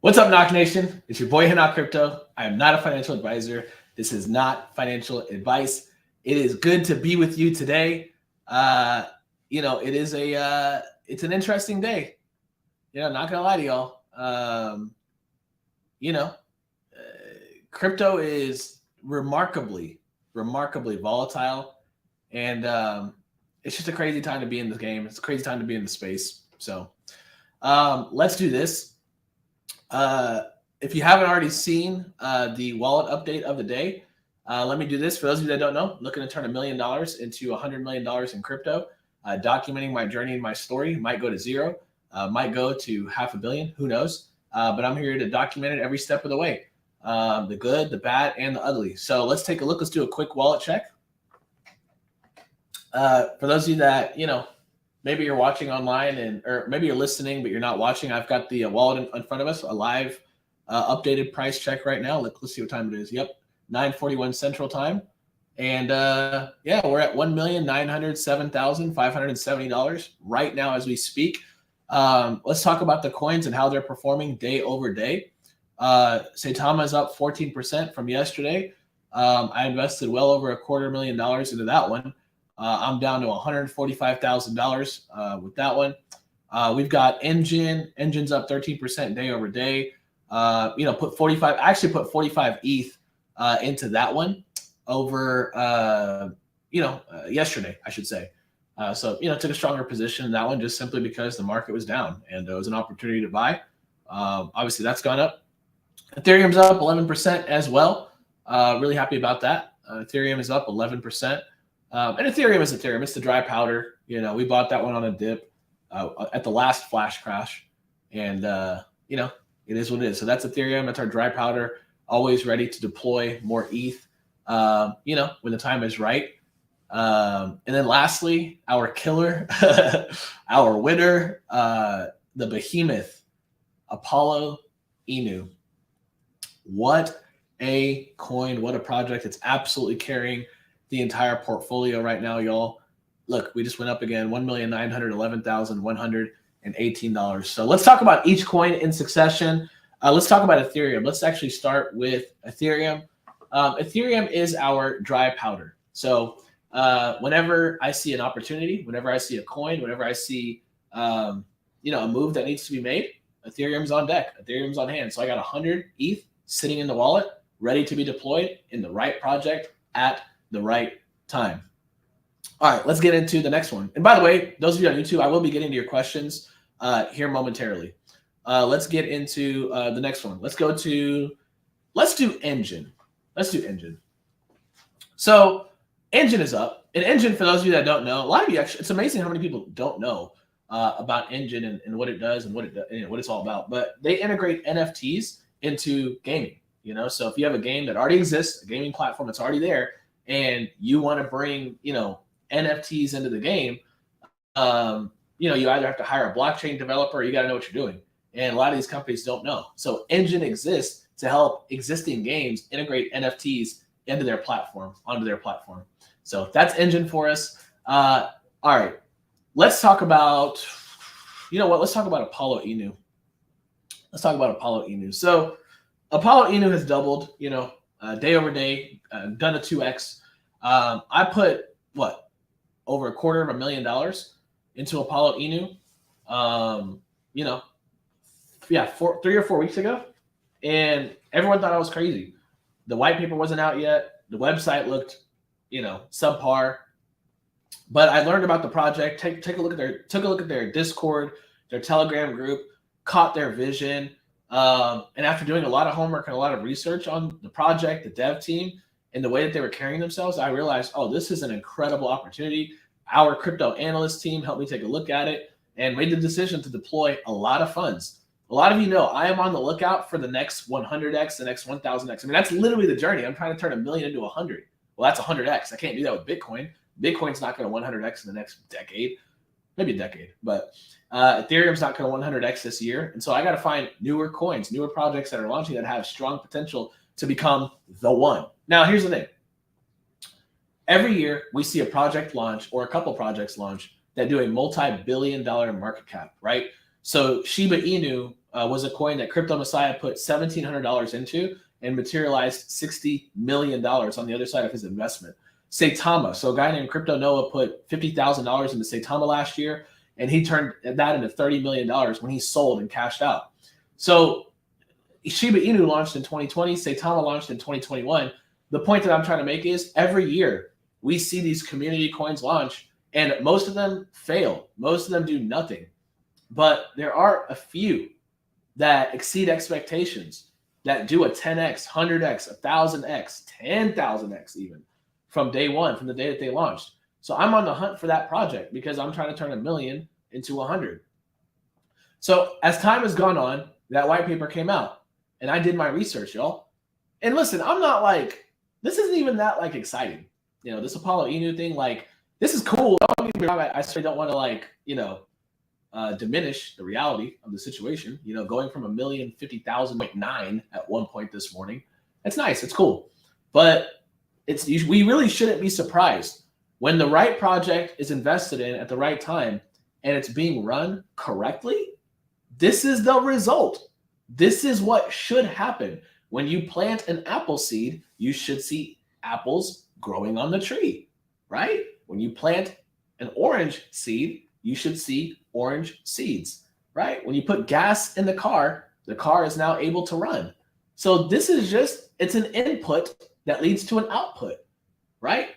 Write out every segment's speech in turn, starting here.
What's up, Knock Nation? It's your boy Hina Crypto. I am not a financial advisor. This is not financial advice. It is good to be with you today. It is it's an interesting day. Not gonna lie to y'all. You know, Crypto is remarkably volatile, and it's just a crazy time to be in this game. It's a crazy time to be in the space. So let's do this. If you haven't already seen the wallet update of the day, let me do this. For those of you that don't know, I'm looking to turn $1 million into $100 million in crypto. Documenting my journey and my story. Might go to zero, might go to $500 million, who knows? But I'm here to document it every step of the way. The good, the bad, and the ugly. So let's take a look. Let's do a quick wallet check. For those of you that, maybe you're watching online or maybe you're listening, but you're not watching, I've got the wallet in front of us, a live updated price check right now. Let's see what time it is. Yep, 9:41 Central Time. And we're at $1,907,570 right now as we speak. Let's talk about the coins and how they're performing day over day. Saitama is up 14% from yesterday. I invested well over $250,000 into that one. I'm down to $145,000 with that one. We've got Engine's up 13% day over day. Put 45 ETH into that one over yesterday, I should say. So took a stronger position in that one just simply because the market was down and there was an opportunity to buy. Obviously that's gone up. Ethereum's up 11% as well. Really happy about that. Ethereum is up 11%. And Ethereum is Ethereum. It's the dry powder. We bought that one on a dip at the last flash crash. And, it is what it is. So that's Ethereum. That's our dry powder. Always ready to deploy more ETH, when the time is right. And then lastly, our killer, our winner, the behemoth, Apollo Inu. What a coin. What a project. It's absolutely carrying the entire portfolio right now, y'all. Look, we just went up again, $1,911,118. So let's talk about each coin in succession. Let's talk about Ethereum. Let's actually start with Ethereum. Ethereum is our dry powder. So whenever I see an opportunity, whenever I see a coin, whenever I see a move that needs to be made, Ethereum's on deck. Ethereum's on hand. So I got 100 ETH sitting in the wallet, ready to be deployed in the right project at the right time. All right, let's get into the next one. And by the way, those of you on YouTube, I will be getting to your questions here momentarily. Let's get into the next one. Let's do Engine. Let's do Engine. So Engine is up. And Engine, for those of you that don't know, a lot of you actually, it's amazing how many people don't know about Engine and what it does and what it's all about. But they integrate NFTs into gaming. So if you have a game that already exists, a gaming platform that's already there, and you want to bring, NFTs into the game, you either have to hire a blockchain developer or you got to know what you're doing. And a lot of these companies don't know. So Engine exists to help existing games integrate NFTs onto their platform. So that's Engine for us. All right, let's talk about, let's talk about Apollo Inu. So Apollo Inu has doubled, day over day, done a 2x. I put over $250,000 into Apollo Inu, 3 or 4 weeks ago, and everyone thought I was crazy. The white paper wasn't out yet. The website looked, subpar. But I learned about the project. Took a look at their Discord, their Telegram group, caught their vision. And after doing a lot of homework and a lot of research on the project, the dev team, and the way that they were carrying themselves, I realized, this is an incredible opportunity. Our crypto analyst team helped me take a look at it and made the decision to deploy a lot of funds. A lot of you know I am on the lookout for the next 100x, the next 1000x. I mean, that's literally the journey. I'm trying to turn $1 million into 100. Well, that's 100x. I can't do that with Bitcoin. Bitcoin's not going to 100x in the next decade, maybe a decade, but Ethereum's not going to 100x this year. And so I got to find newer coins, newer projects that are launching that have strong potential to become the one. Now, here's the thing. Every year we see a project launch or a couple projects launch that do a multi-billion-dollar market cap, right? So Shiba Inu was a coin that Crypto Messiah put $1,700 into and materialized $60 million on the other side of his investment. Saitama, so a guy named Crypto Noah put $50,000 into Saitama last year, and he turned that into $30 million when he sold and cashed out. So Shiba Inu launched in 2020, Saitama launched in 2021. The point that I'm trying to make is every year we see these community coins launch, and most of them fail. Most of them do nothing. But there are a few that exceed expectations, that do a 10x, 100x, 1,000x, 10,000x even from day one, from the day that they launched. So I'm on the hunt for that project because I'm trying to turn 1 million into 100. So as time has gone on, that white paper came out and I did my research, y'all. And listen, I'm not like, this isn't even that like exciting. You know, this Apollo Inu thing, like, this is cool. I certainly don't want to like, diminish the reality of the situation. You know, going from 1,050,000.9 at one point this morning, it's nice, it's cool. But we really shouldn't be surprised when the right project is invested in at the right time and it's being run correctly. This is the result. This is what should happen. When you plant an apple seed, you should see apples growing on the tree, right? When you plant an orange seed, you should see orange seeds, right? When you put gas in the car is now able to run. So this is just, it's an input that leads to an output, right?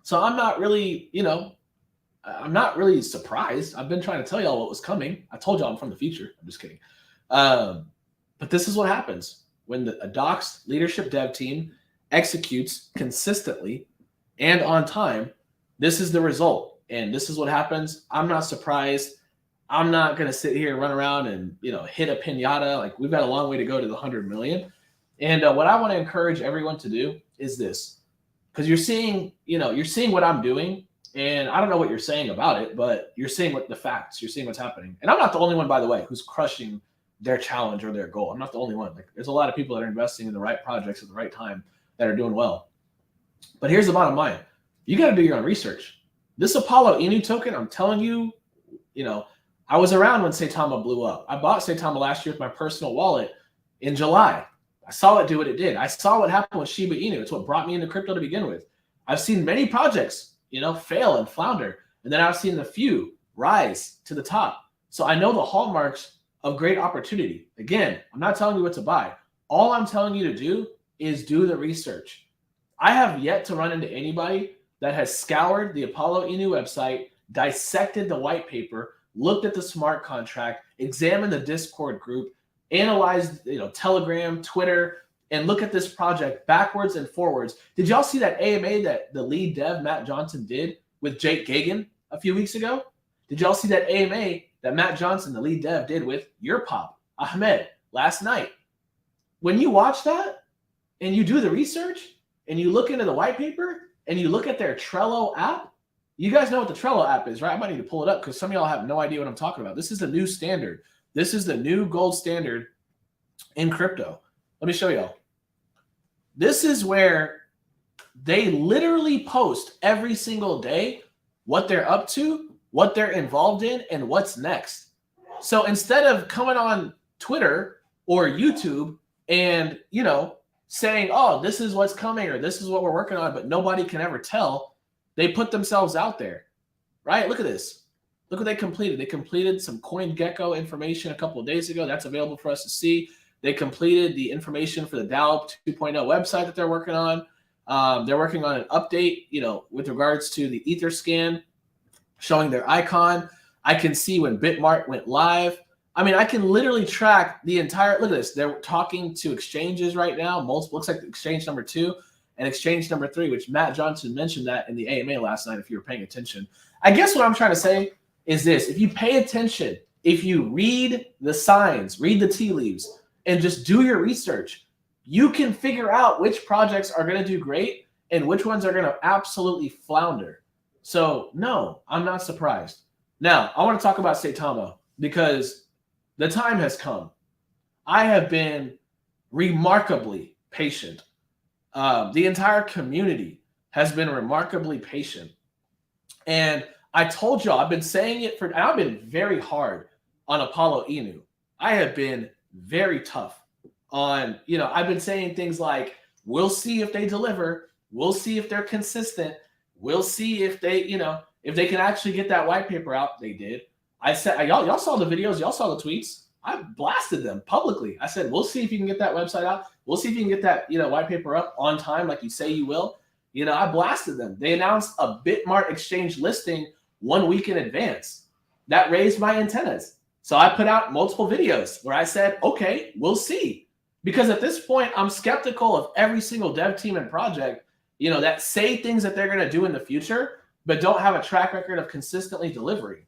So I'm not really, I'm not really surprised. I've been trying to tell y'all what was coming. I told y'all I'm from the future. I'm just kidding. But this is what happens when a doxed leadership dev team executes consistently and on time. This is the result. And this is what happens. I'm not surprised. I'm not going to sit here and run around and, hit a pinata. Like, we've got a long way to go to the 100 million. And what I want to encourage everyone to do is this, because you're seeing what I'm doing, and I don't know what you're saying about it, but you're seeing what the facts, you're seeing what's happening. And I'm not the only one, by the way, who's crushing their challenge or their goal. I'm not the only one. Like, there's a lot of people that are investing in the right projects at the right time that are doing well. But here's the bottom line. You got to do your own research. This Apollo Inu token, I'm telling you, I was around when Saitama blew up. I bought Saitama last year with my personal wallet in July. I saw it do what it did. I saw what happened with Shiba Inu. It's what brought me into crypto to begin with. I've seen many projects, fail and flounder. And then I've seen a few rise to the top. So I know the hallmarks of great opportunity. Again, I'm not telling you what to buy. All I'm telling you to do is do the research. I have yet to run into anybody that has scoured the Apollo Inu website, dissected the white paper, looked at the smart contract, examined the Discord group, analyzed Telegram, Twitter, and look at this project backwards and forwards. Did y'all see that AMA that the lead dev, Matt Johnson, did with Jake Gagan a few weeks ago? Did y'all see that AMA that Matt Johnson, the lead dev, did with your pop, Ahmed, last night? When you watch that and you do the research and you look into the white paper and you look at their Trello app, you guys know what the Trello app is, right? I might need to pull it up because some of y'all have no idea what I'm talking about. This is the new standard. This is the new gold standard in crypto. Let me show y'all. This is where they literally post every single day what they're up to, what they're involved in, and what's next. So instead of coming on Twitter or YouTube and, saying, oh, this is what's coming or this is what we're working on, but nobody can ever tell, they put themselves out there, right? Look at this. Look what they completed. They completed some CoinGecko information a couple of days ago. That's available for us to see. They completed the information for the DAO 2.0 website that they're working on. They're working on an update, with regards to the Etherscan, showing their icon. I can see when Bitmart went live. I mean, I can literally track the entire, look at this. They're talking to exchanges right now. Multiple, looks like exchange number 2 and exchange number 3, which Matt Johnson mentioned that in the AMA last night, if you were paying attention. I guess what I'm trying to say is this. If you pay attention, if you read the signs, read the tea leaves, and just do your research, you can figure out which projects are going to do great and which ones are going to absolutely flounder. So, no, I'm not surprised. Now, I want to talk about Saitama because the time has come. I have been remarkably patient. The entire community has been remarkably patient. And I told y'all, I've been saying it and I've been very hard on Apollo Inu. I have been very tough on, I've been saying things like, we'll see if they deliver. We'll see if they're consistent. We'll see if they, if they can actually get that white paper out. They did. I said, y'all saw the videos. Y'all saw the tweets. I blasted them publicly. I said, we'll see if you can get that website out. We'll see if you can get that, white paper up on time like you say you will. I blasted them. They announced a Bitmart exchange listing 1 week in advance. That raised my antennas. So I put out multiple videos where I said, okay, we'll see. Because at this point, I'm skeptical of every single dev team and project, that say things that they're going to do in the future, but don't have a track record of consistently delivering.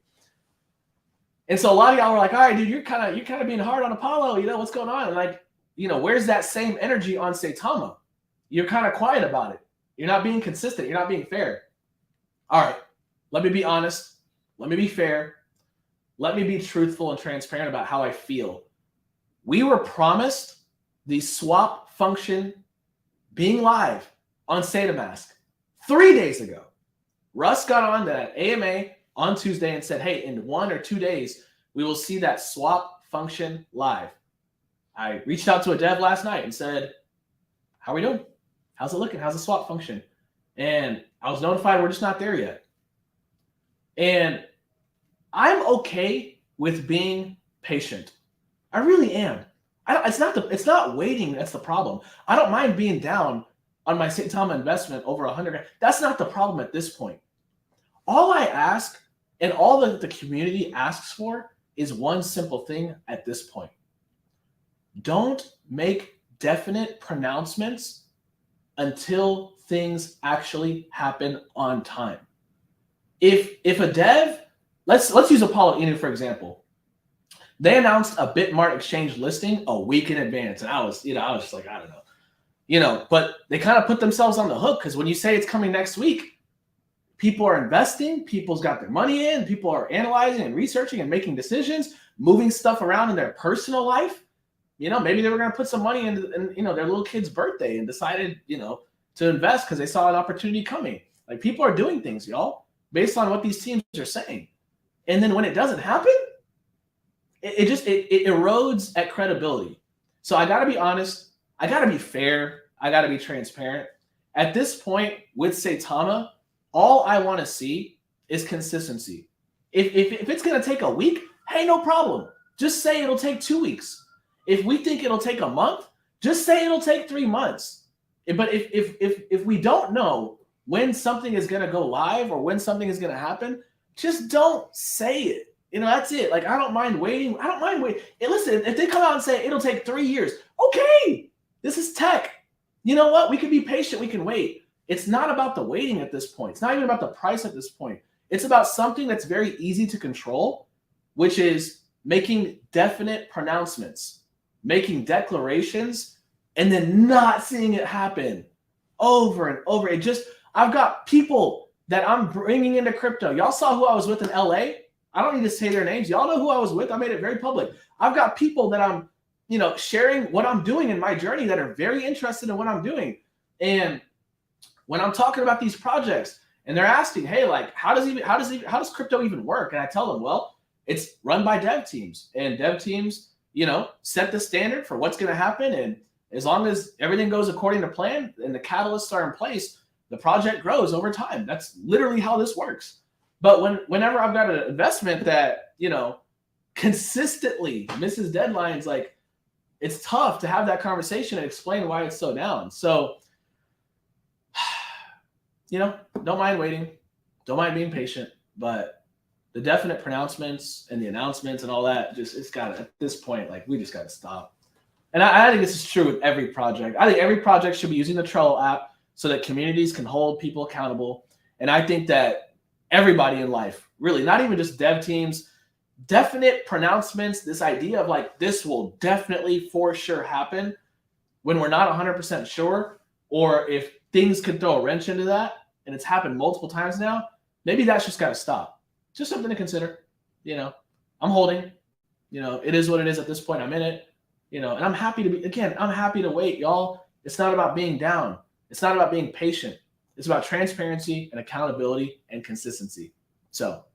And so a lot of y'all were like, all right, dude, you're kind of being hard on Apollo. What's going on? And like, where's that same energy on Saitama? You're kind of quiet about it. You're not being consistent. You're not being fair. All right, let me be honest. Let me be fair. Let me be truthful and transparent about how I feel. We were promised the swap function being live on Saitama 3 days ago. Russ got on that AMA on Tuesday and said, hey, in 1 or 2 days, we will see that swap function live. I reached out to a dev last night and said, how are we doing? How's it looking? How's the swap function? And I was notified we're just not there yet. And I'm okay with being patient. I really am. It's not waiting that's the problem. I don't mind being down on my Saitama investment over 100. That's not the problem at this point. All I ask and all that the community asks for is one simple thing at this point. Don't make definite pronouncements until things actually happen on time. If a dev, let's use Apollo Inu for example. They announced a Bitmart exchange listing a week in advance, and I was just like, I don't know, but they kind of put themselves on the hook because when you say it's coming next week, people are investing, people's got their money in, people are analyzing and researching and making decisions, moving stuff around in their personal life. Maybe they were going to put some money in their little kid's birthday and decided, to invest because they saw an opportunity coming. Like people are doing things, y'all, based on what these teams are saying. And then when it doesn't happen, it erodes at credibility. So I got to be honest. I got to be fair. I got to be transparent. At this point with Saitama, all I want to see is consistency. If it's going to take a week, hey, no problem. Just say it'll take 2 weeks. If we think it'll take a month, just say it'll take 3 months. But if we don't know when something is going to go live or when something is going to happen, just don't say it. That's it. Like, I don't mind waiting. I don't mind waiting. And listen, if they come out and say it'll take 3 years, okay, this is tech. You know what? We can be patient. We can wait. It's not about the waiting at this point. It's not even about the price at this point. It's about something that's very easy to control, which is making definite pronouncements, making declarations, and then not seeing it happen over and over. I've got people that I'm bringing into crypto. Y'all saw who I was with in LA. I don't need to say their names. Y'all know who I was with. I made it very public. I've got people that I'm, sharing what I'm doing in my journey that are very interested in what I'm doing. And when I'm talking about these projects and they're asking, hey, like, how does crypto even work? And I tell them, well, it's run by dev teams, and dev teams, set the standard for what's going to happen. And as long as everything goes according to plan and the catalysts are in place, the project grows over time. That's literally how this works. But whenever I've got an investment that, consistently misses deadlines, like, it's tough to have that conversation and explain why it's so down. So, don't mind waiting. Don't mind being patient. But the definite pronouncements and the announcements and all that, at this point, like, we just got to stop. And I think this is true with every project. I think every project should be using the Trello app so that communities can hold people accountable. And I think that everybody in life, really, not even just dev teams, definite pronouncements, this idea of like, this will definitely for sure happen when we're not 100% sure, or if things could throw a wrench into that, and it's happened multiple times now, maybe that's just got to stop. Just something to consider. I'm holding, it is what it is at this point. I'm in it. And I'm happy I'm happy to wait, y'all. It's not about being down. It's not about being patient. It's about transparency and accountability and consistency. So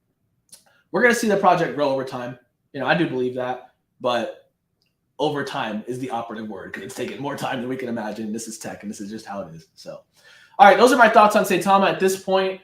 we're going to see the project grow over time. I do believe that, but over time is the operative word because it's taken more time than we can imagine. This is tech, and this is just how it is. So, all right, those are my thoughts on Saitama at this point.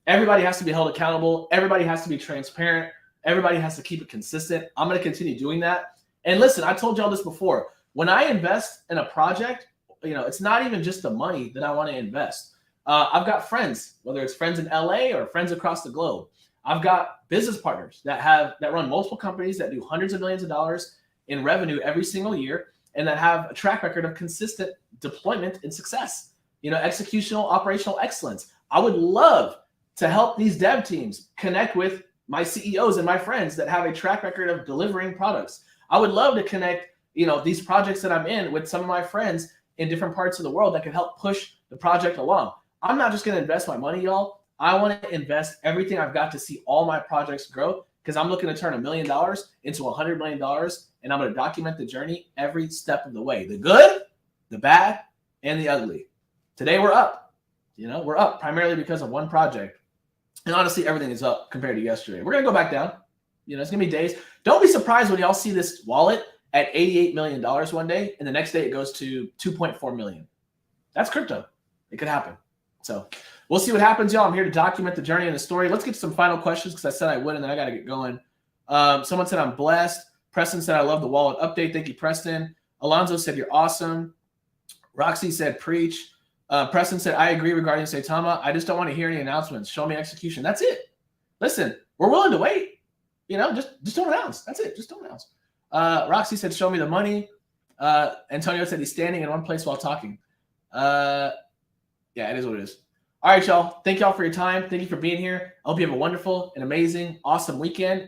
Everybody has to be held accountable. Everybody has to be transparent. Everybody has to keep it consistent. I'm going to continue doing that. And listen, I told y'all this before. When I invest in a project, it's not even just the money that I want to invest. I've got friends, whether it's friends in LA or friends across the globe. I've got business partners that run multiple companies that do hundreds of millions of dollars in revenue every single year and that have a track record of consistent deployment and success. Executional, operational excellence. I would love to help these dev teams connect with my CEOs and my friends that have a track record of delivering products. I would love to connect, these projects that I'm in with some of my friends in different parts of the world that can help push the project along. I'm not just going to invest my money, y'all. I want to invest everything I've got to see all my projects grow because I'm looking to turn $1 million into $100 million, and I'm going to document the journey every step of the way, the good, the bad, and the ugly. Today we're up. We're up primarily because of one project. And honestly, everything is up compared to yesterday. We're going to go back down. It's going to be days. Don't be surprised when y'all see this wallet at $88 million one day, and the next day it goes to $2.4 million. That's crypto. It could happen. So we'll see what happens, y'all. I'm here to document the journey and the story. Let's get to some final questions because I said I would, and then I got to get going. Someone said I'm blessed. Preston said I love the wallet update. Thank you, Preston. Alonzo said you're awesome. Roxy said preach. Preston said, I agree regarding Saitama. I just don't want to hear any announcements. Show me execution. That's it. Listen, we're willing to wait. Just don't announce. That's it. Just don't announce. Roxy said, show me the money. Antonio said he's standing in one place while talking. Yeah, it is what it is. All right, y'all. Thank y'all for your time. Thank you for being here. I hope you have a wonderful and amazing, awesome weekend.